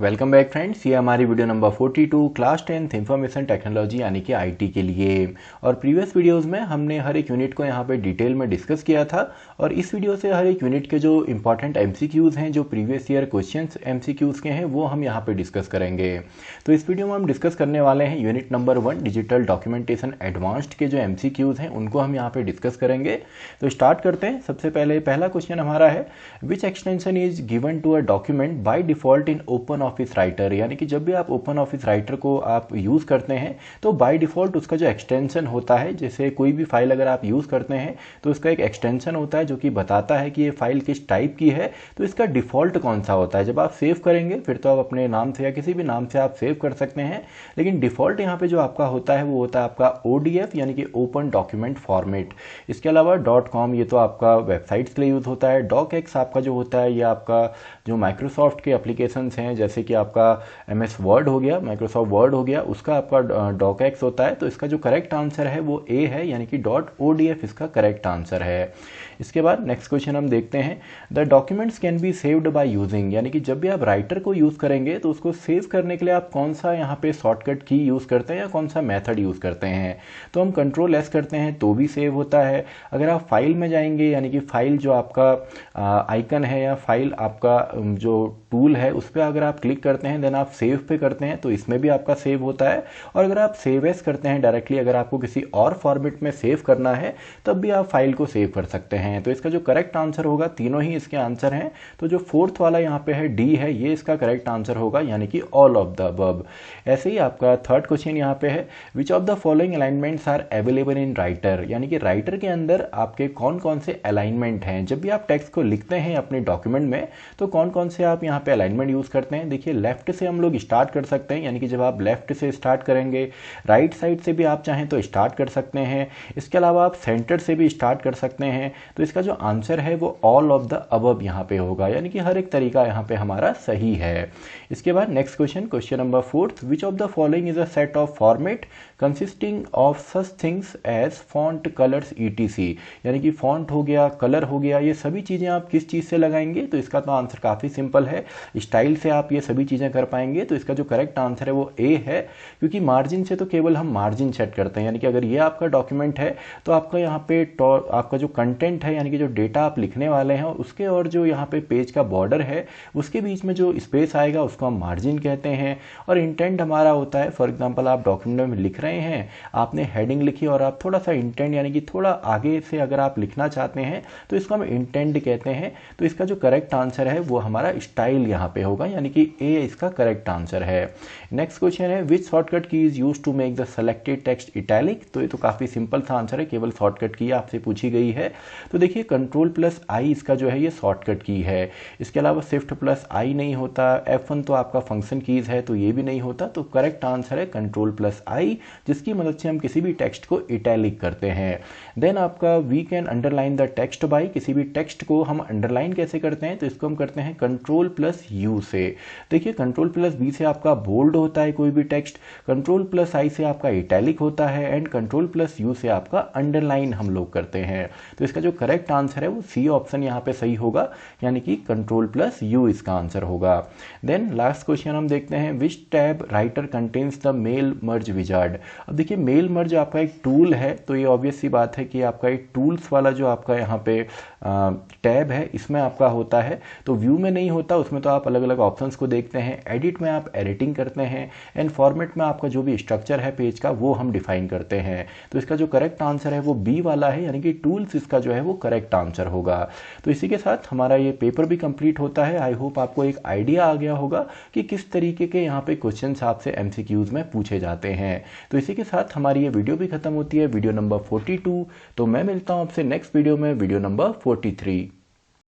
Welcome back friends, ये हमारी video number 42 class 10th information technology यानी कि आईटी के लिए। और प्रीवियस वीडियोस में हमने हर एक यूनिट को यहाँ पे डिटेल में डिस्कस किया था और इस वीडियो से हर एक यूनिट के जो इंपॉर्टेंट एमसीक्यूज़ हैं, जो प्रीवियस ईयर क्वेश्चंस एमसीक्यूज़ के हैं, वो हम यहाँ पे डिस्कस करेंगे। तो इस वीडियो में हम डिस्कस करने वाले हैं unit number 1 digital documentation advanced के जो एमसीक्यूज़ हैं उनको हम यहाँ पे डिस्कस करेंगे। तो स्टार्ट करते हैं। सबसे पहले पहला क्वेश्चन हमारा है, which extension is given to a document by default in Open Office Writer. यानी कि जब भी आप ओपन ऑफिस राइटर को आप यूज़ करते हैं तो बाय डिफॉल्ट उसका जो एक्सटेंशन होता है, जैसे कोई भी फाइल अगर आप यूज़ करते हैं तो उसका एक एक्सटेंशन होता है जो कि बताता है कि ये फाइल किस टाइप की है, तो इसका डिफॉल्ट कौन सा होता है। जब आप सेव करेंगे फिर तो आप अपने नाम से या किसी भी नाम से आप सेव कर सकते हैं, लेकिन डिफॉल्ट यहाँ पे जो आपका होता है वो होता है आपका ODF यानी कि ओपन डॉक्यूमेंट फॉर्मेट। इसके अलावा .com ये तो आपका वेबसाइट्स के लिए यूज़ होता है। docx आपका जो होता है ये आपका जो माइक्रोसॉफ्ट के एप्लीकेशंस हैं, जैसे कि आपका MS वर्ड हो गया, माइक्रोसॉफ्ट वर्ड हो गया, उसका आपका docx होता है। तो इसका जो करेक्ट आंसर है वो A है, यानी कि .odf इसका करेक्ट आंसर है। इसके बाद नेक्स्ट क्वेश्चन हम देखते हैं, the documents can be saved by using. यानी कि जब भी आप राइटर को यूज़ करेंगे तो उसको सेव करने के लिए आप कौन सा यहाँ पे शॉर्टकट की यूज़ करते हैं या कौन सा मेथड यूज़ करते हैं। तो हम Ctrl+S करते हैं तो भी सेव होता है। अगर आप फाइल में जाएंगे, यानी कि फाइल जो आपका आइकन है या फाइल आपका जो टूल है उस पर अगर आप क्लिक करते हैं देन आप सेव पे करते हैं तो इसमें भी आपका सेव होता है। और अगर आप सेव एज करते हैं डायरेक्टली, अगर आपको किसी और फॉर्मेट में सेव करना है तब भी आप फाइल को सेव कर सकते हैं। तो इसका जो करेक्ट आंसर होगा, तीनों ही इसके आंसर हैं, तो जो फोर्थ वाला यहाँ पे है D है, ये इसका करेक्ट आंसर होगा, यानी कि ऑल ऑफ द अबव। ऐसे ही आपका थर्ड क्वेश्चन यहाँ पे है, which of the following alignments are available in writer. यानी कि राइटर के अंदर आपके कौन कौन से अलाइनमेंट हैं। जब भी आप टेक्स्ट को लिखते हैं अपने डॉक्यूमेंट में तो कौन कौन से आप यहाँ पे अलाइनमेंट यूज करते हैं। देखिए, लेफ्ट से हम लोग स्टार्ट कर सकते हैं, यानी कि जब आप लेफ्ट से स्टार्ट करेंगे, राइट साइड से भी आप चाहें तो स्टार्ट कर सकते हैं। इसके अलावा आप सेंटर से भी स्टार्ट कर सकते हैं। तो इसका जो आंसर है वो ऑल ऑफ द अबव यहाँ पे होगा, यानी कि हर एक तरीका यहाँ पे हमारा सही है। इसके बाद next question, question number 4, which of the following is a set of format consisting of such things as font, colours, ETC। यानी कि फॉन्ट हो गया, कलर हो गया, ये सभी चीज़ें आप किस चीज़ से लगाएंगे। तो इसका तो आंसर काफ़ी सिंपल है, स्टाइल से आप ये सभी चीज़ें कर पाएंगे। तो इसका जो करेक्ट आंसर है वो A है, क्योंकि मार्जिन से तो केवल हम मार्जिन सेट करते हैं। यानी कि अगर ये आपका डॉक्यूमेंट है तो आपका यहाँ पे आपका जो कंटेंट है, यानी कि जो डेटा आप लिखने वाले हैं उसके और जो यहाँ पे पेज का बॉर्डर है उसके बीच में जो स्पेस आएगा उसको हम मार्जिन कहते हैं। और इंटेंट हमारा होता है, फॉर एग्जाम्पल आप डॉक्यूमेंट में लिख रहे हैं, आपने हेडिंग लिखी और आप थोड़ा सा इंटेंट यानी कि थोड़ा आगे से अगर आप लिखना चाहते हैं तो इसको हम इंटेंट कहते हैं। तो इसका जो करेक्ट आंसर है वो हमारा स्टाइल यहाँ पे होगा, यानी कि A इसका करेक्ट आंसर है। नेक्स्ट क्वेश्चन है, which shortcut key is use to make the selected text italic. तो ये तो काफी सिंपल सा आंसर है, केवल शॉर्टकट की आपसे पूछी गई है। तो देखिए, Ctrl+I इसका जो है ये शॉर्टकट की है। इसके अलावा Shift+I नहीं होता, F1 तो आपका फंक्शन कीज है तो ये भी नहीं होता। तो करेक्ट आंसर है Ctrl+I, जिसकी मदद से हम किसी भी टेक्स्ट को इटैलिक करते हैं। देन आपका we can underline the text by, किसी भी टेक्स्ट को हम अंडरलाइन कैसे करते हैं, तो इसको हम करते हैं Ctrl+U से। देखिए, Ctrl+V से आपका बोल्ड होता है कोई भी टेक्स्ट, Ctrl+I से आपका इटैलिक होता है एंड Ctrl+U से आपका अंडरलाइन हम लोग करते हैं। तो इसका जो करेक्ट आंसर है वो C ऑप्शन यहाँ पे सही होगा, यानी कि Ctrl+U इसका आंसर होगा। देन लास्ट क्वेश्चन हम देखते हैं, which tab writer contains the mail merge wizard. अब देखिए, मेल मर्ज आपका एक टूल है, तो ये ऑब्वियस सी बात है कि आपका एक टूल्स वाला जो आपका यहाँ पे टैब है इसमें आपका होता है। तो व्यू में नहीं होता, उसमें तो आप अलग अलग ऑप्शंस को देखते हैं, एडिट में आप एडिटिंग करते हैं एंड फॉर्मेट में आपका जो भी स्ट्रक्चर है पेज का वो हम डिफाइन करते हैं। तो इसका जो करेक्ट आंसर है वो B वाला है, यानी कि टूल्स इसका जो है वो करेक्ट आंसर होगा। तो इसी के साथ हमारा ये पेपर भी कंप्लीट होता है। आई होप आपको एक आइडिया आ गया होगा कि किस तरीके के यहाँ पे क्वेश्चंस आपसे MCQs में पूछे जाते हैं। तो इसी के साथ हमारी ये वीडियो भी खत्म होती है, वीडियो नंबर 42। तो मैं मिलता हूँ आपसे नेक्स्ट वीडियो में, वीडियो नंबर 43।